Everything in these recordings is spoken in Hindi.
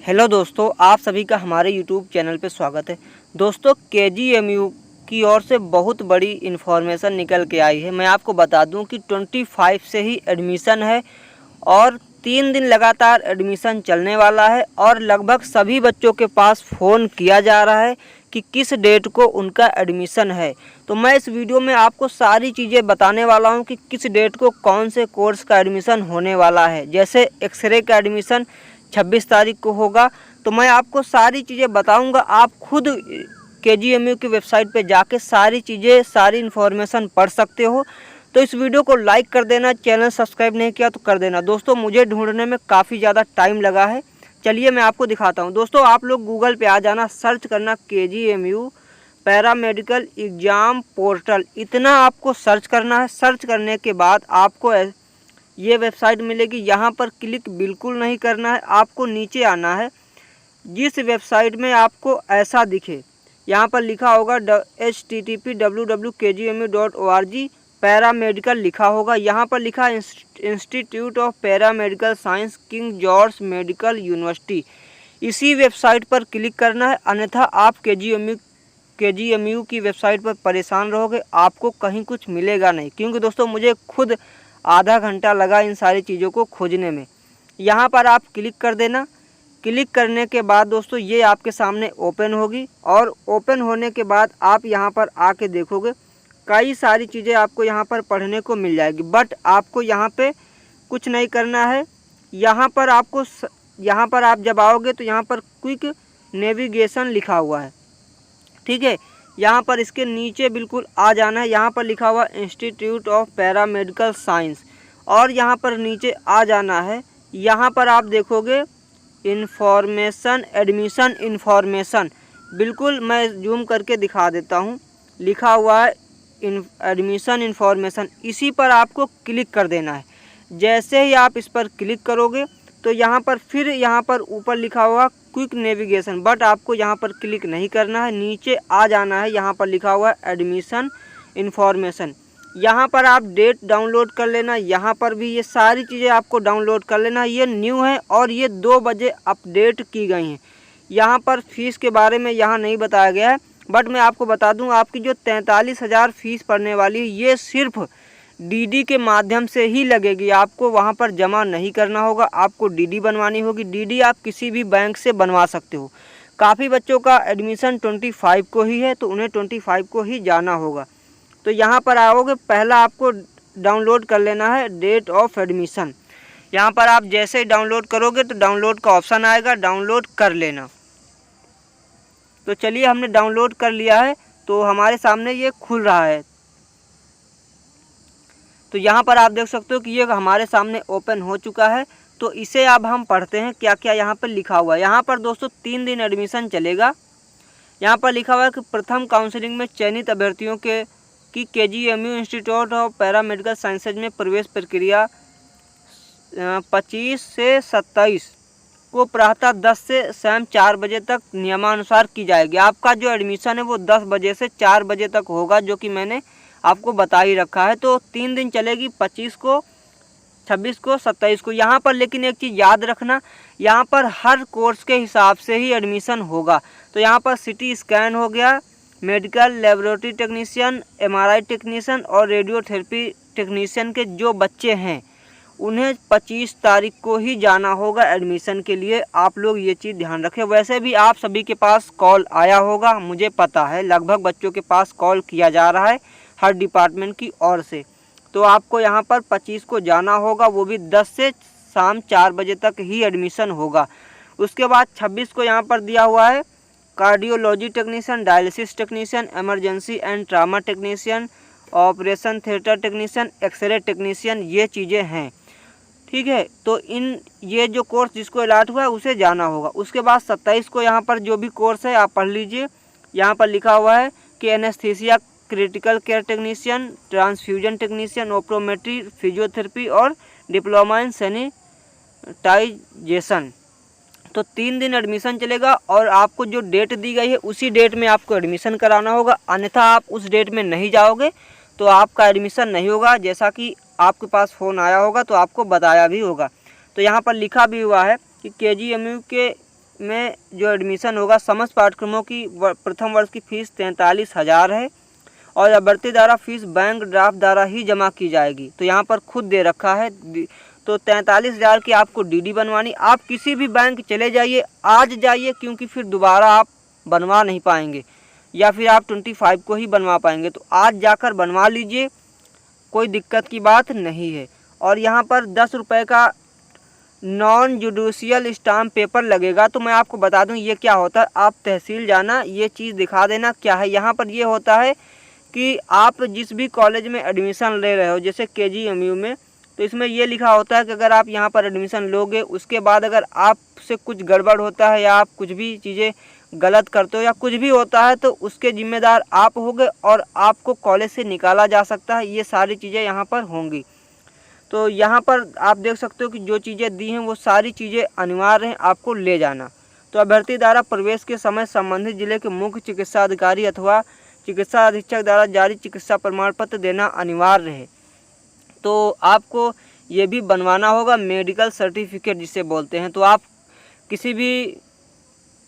हेलो दोस्तों, आप सभी का हमारे यूट्यूब चैनल पे स्वागत है। दोस्तों, केजीएमयू की ओर से बहुत बड़ी इन्फॉर्मेशन निकल के आई है। मैं आपको बता दूं कि 25 से ही एडमिशन है और 3 दिन लगातार एडमिशन चलने वाला है और लगभग सभी बच्चों के पास फ़ोन किया जा रहा है कि किस डेट को उनका एडमिशन है। तो मैं इस वीडियो में आपको सारी चीज़ें बताने वाला हूं कि किस डेट को कौन से कोर्स का एडमिशन होने वाला है। जैसे एक्सरे का एडमिशन 26 तारीख को होगा, तो मैं आपको सारी चीज़ें बताऊंगा। आप खुद केजीएमयू की वेबसाइट पे जाके सारी चीज़ें, सारी इन्फॉर्मेशन पढ़ सकते हो। तो इस वीडियो को लाइक कर देना, चैनल सब्सक्राइब नहीं किया तो कर देना। दोस्तों, मुझे ढूंढने में काफ़ी ज़्यादा टाइम लगा है। चलिए मैं आपको दिखाता हूँ। दोस्तों, आप लोग गूगल पे आ जाना, सर्च करना केजीएमयू पैरामेडिकल एग्ज़ाम पोर्टल, इतना आपको सर्च करना है। सर्च करने के बाद आपको ये वेबसाइट मिलेगी। यहाँ पर क्लिक बिल्कुल नहीं करना है, आपको नीचे आना है। जिस वेबसाइट में आपको ऐसा दिखे, यहाँ पर लिखा होगा http://www.kgmu.org पैरामेडिकल लिखा होगा। यहाँ पर लिखा institute of paramedical science, king George medical university. इसी वेबसाइट पर क्लिक करना है, अन्यथा आप केजीएमयू की वेबसाइट पर परेशान रहोगे, आपको कहीं कुछ मिलेगा नहीं। क्योंकि दोस्तों, मुझे खुद आधा घंटा लगा इन सारी चीज़ों को खोजने में। यहाँ पर आप क्लिक कर देना। क्लिक करने के बाद दोस्तों, ये आपके सामने ओपन होगी और ओपन होने के बाद आप यहाँ पर आके देखोगे कई सारी चीज़ें आपको यहाँ पर पढ़ने को मिल जाएगी। बट आपको यहाँ पे कुछ नहीं करना है। यहाँ पर आप जब आओगे तो यहाँ पर क्विक नेविगेशन लिखा हुआ है, ठीक है। यहाँ पर इसके नीचे बिल्कुल आ जाना है। यहाँ पर लिखा हुआ इंस्टीट्यूट ऑफ पैरामेडिकल साइंस और यहाँ पर नीचे आ जाना है। यहाँ पर आप देखोगे इन्फॉर्मेशन, एडमिशन इन्फॉर्मेशन, बिल्कुल मैं जूम करके दिखा देता हूँ। लिखा हुआ है एडमिशन इन्फॉर्मेशन, इसी पर आपको क्लिक कर देना है। जैसे ही आप इस पर क्लिक करोगे तो यहाँ पर फिर यहाँ पर ऊपर लिखा हुआ क्विक नेविगेशन, बट आपको यहाँ पर क्लिक नहीं करना है, नीचे आ जाना है। यहाँ पर लिखा हुआ है एडमिशन इन्फॉर्मेशन, यहाँ पर आप डेट डाउनलोड कर लेना। यहाँ पर भी ये सारी चीज़ें आपको डाउनलोड कर लेना। ये न्यू है और ये 2 बजे अपडेट की गई हैं। यहाँ पर फीस के बारे में यहाँ नहीं बताया गया है, बट मैं आपको बता दूँ, आपकी जो 43,000 फीस पड़ने वाली है, ये सिर्फ डीडी के माध्यम से ही लगेगी। आपको वहाँ पर जमा नहीं करना होगा, आपको डीडी बनवानी होगी। डीडी आप किसी भी बैंक से बनवा सकते हो। काफ़ी बच्चों का एडमिशन 25 को ही है, तो उन्हें 25 को ही जाना होगा। तो यहाँ पर आओगे, पहला आपको डाउनलोड कर लेना है डेट ऑफ एडमिशन। यहाँ पर आप जैसे ही डाउनलोड करोगे तो डाउनलोड का ऑप्शन आएगा, डाउनलोड कर लेना। तो चलिए, हमने डाउनलोड कर लिया है, तो हमारे सामने ये खुल रहा है। तो यहाँ पर आप देख सकते हो कि ये हमारे सामने ओपन हो चुका है। तो इसे अब हम पढ़ते हैं क्या क्या यहाँ पर लिखा हुआ है। यहाँ पर दोस्तों 3 दिन एडमिशन चलेगा। यहाँ पर लिखा हुआ है कि प्रथम काउंसलिंग में चयनित अभ्यर्थियों की KGMU institute of paramedical sciences में प्रवेश प्रक्रिया 25 से 27 को प्रातः 10 से शाम 4 बजे तक नियमानुसार की जाएगी। आपका जो एडमिशन है वो 10 बजे से 4 बजे तक होगा, जो कि मैंने आपको बता ही रखा है। तो 3 दिन चलेगी, 25 को, 26 को, 27 को। यहाँ पर लेकिन एक चीज़ याद रखना, यहाँ पर हर कोर्स के हिसाब से ही एडमिशन होगा। तो यहाँ पर सिटी स्कैन हो गया, medical laboratory technician, MRI technician और रेडियोथेरेपी टेक्नीशियन के जो बच्चे हैं उन्हें 25 तारीख को ही जाना होगा एडमिशन के लिए। आप लोग ये चीज़ ध्यान रखें। वैसे भी आप सभी के पास कॉल आया होगा, मुझे पता है, लगभग बच्चों के पास कॉल किया जा रहा है हर डिपार्टमेंट की ओर से। तो आपको यहाँ पर 25 को जाना होगा, वो भी 10 से शाम 4 बजे तक ही एडमिशन होगा। उसके बाद 26 को यहाँ पर दिया हुआ है cardiology technician, dialysis technician, emergency and trauma technician, operation theatre technician, X-ray technician, ये चीज़ें हैं, ठीक है। तो ये जो कोर्स जिसको अलॉट हुआ है उसे जाना होगा। उसके बाद 27 को यहाँ पर जो भी कोर्स है आप पढ़ लीजिए। यहाँ पर लिखा हुआ है कि anaesthesia, critical care technician, transfusion technician, optometry, physiotherapy और डिप्लोमा इन सैनिटाइजेशन। तो 3 दिन एडमिशन चलेगा और आपको जो डेट दी गई है उसी डेट में आपको एडमिशन कराना होगा, अन्यथा आप उस डेट में नहीं जाओगे तो आपका एडमिशन नहीं होगा। जैसा कि आपके पास फ़ोन आया होगा तो आपको बताया भी होगा। तो यहाँ पर लिखा भी हुआ है कि केजीएमयू के में जो एडमिशन होगा समस्त पाठ्यक्रमों की प्रथम वर्ष की फ़ीस 43,000 है और अभ्यर्थी द्वारा फीस बैंक ड्राफ्ट द्वारा ही जमा की जाएगी। तो यहाँ पर खुद दे रखा है। तो 43,000 की आपको डीडी बनवानी। आप किसी भी बैंक चले जाइए, आज जाइए, क्योंकि फिर दोबारा आप बनवा नहीं पाएंगे, या फिर आप 25 को ही बनवा पाएंगे। तो आज जाकर बनवा लीजिए, कोई दिक्कत की बात नहीं है। और यहाँ पर 10 रुपये का नॉन जुडिशियल स्टाम्प पेपर लगेगा। तो मैं आपको बता दूं ये क्या होता है। आप तहसील जाना, ये चीज़ दिखा देना क्या है। यहाँ पर ये होता है कि आप जिस भी कॉलेज में एडमिशन ले रहे हो, जैसे KGMU में, तो इसमें ये लिखा होता है कि अगर आप यहाँ पर एडमिशन लोगे, उसके बाद अगर आपसे कुछ गड़बड़ होता है या आप कुछ भी चीज़ें गलत करते हो या कुछ भी होता है, तो उसके जिम्मेदार आप होगे और आपको कॉलेज से निकाला जा सकता है। ये सारी चीज़ें यहाँ पर होंगी। तो यहाँ पर आप देख सकते हो कि जो चीज़ें दी हैं वो सारी चीज़ें अनिवार्य हैं आपको ले जाना। तो अभ्यर्थी द्वारा प्रवेश के समय संबंधित जिले के मुख्य चिकित्सा अधिकारी अथवा चिकित्सा अधीक्षक द्वारा जारी चिकित्सा प्रमाण पत्र देना अनिवार्य है। तो आपको ये भी बनवाना होगा मेडिकल सर्टिफिकेट जिसे बोलते हैं। तो आप किसी भी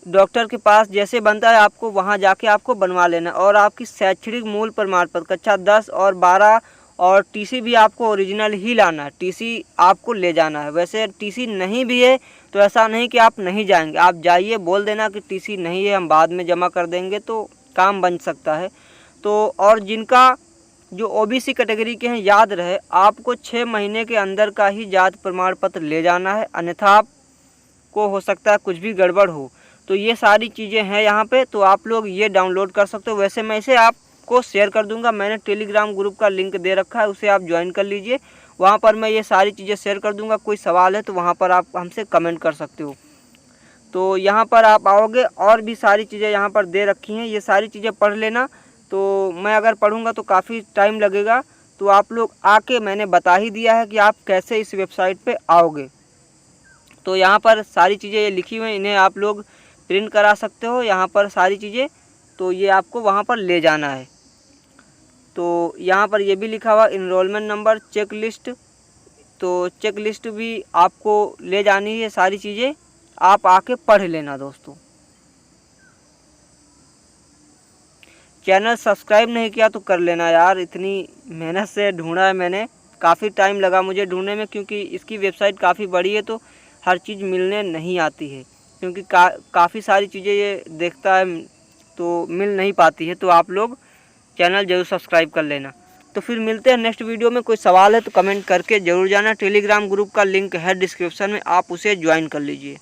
डॉक्टर के पास जैसे बनता है आपको वहाँ जाके आपको बनवा लेना। और आपकी शैक्षणिक मूल प्रमाण पत्र कक्षा 10 और 12 और TC भी आपको ओरिजिनल ही लाना है। TC आपको ले जाना है। वैसे TC नहीं भी है तो ऐसा नहीं कि आप नहीं जाएंगे, आप जाइए, बोल देना कि TC नहीं है, हम बाद में जमा कर देंगे, तो काम बन सकता है। तो और जिनका जो OBC कैटेगरी के हैं, याद रहे आपको 6 महीने के अंदर का ही जाति प्रमाण पत्र ले जाना है, अन्यथा आपको हो सकता है कुछ भी गड़बड़ हो। तो ये सारी चीज़ें हैं यहाँ पे, तो आप लोग ये डाउनलोड कर सकते हो। वैसे मैं इसे आपको शेयर कर दूंगा, मैंने टेलीग्राम ग्रुप का लिंक दे रखा है, उसे आप ज्वाइन कर लीजिए। वहाँ पर मैं ये सारी चीज़ें शेयर कर दूंगा। कोई सवाल है तो वहाँ पर आप हमसे कमेंट कर सकते हो। तो यहाँ पर आप आओगे, और भी सारी चीज़ें यहाँ पर दे रखी हैं, ये सारी चीज़ें पढ़ लेना। तो मैं अगर पढ़ूंगा तो काफ़ी टाइम लगेगा, तो आप लोग आके, मैंने बता ही दिया है कि आप कैसे इस वेबसाइट पे आओगे। तो यहाँ पर सारी चीज़ें ये लिखी हुई हैं, इन्हें आप लोग प्रिंट करा सकते हो। यहाँ पर सारी चीज़ें, तो ये आपको वहाँ पर ले जाना है। तो यहाँ पर ये भी लिखा हुआ इनरोलमेंट नंबर, चेक लिस्ट, तो चेक लिस्ट भी आपको ले जानी है। सारी चीज़ें आप आके पढ़ लेना दोस्तों। चैनल सब्सक्राइब नहीं किया तो कर लेना यार, इतनी मेहनत से ढूंढा है मैंने, काफ़ी टाइम लगा मुझे ढूंढने में, क्योंकि इसकी वेबसाइट काफ़ी बड़ी है तो हर चीज़ मिलने नहीं आती है, क्योंकि काफ़ी सारी चीज़ें ये देखता है तो मिल नहीं पाती है। तो आप लोग चैनल ज़रूर सब्सक्राइब कर लेना। तो फिर मिलते हैं नेक्स्ट वीडियो में। कोई सवाल है तो कमेंट करके ज़रूर जाना। टेलीग्राम ग्रुप का लिंक है डिस्क्रिप्शन में, आप उसे ज्वाइन कर लीजिए।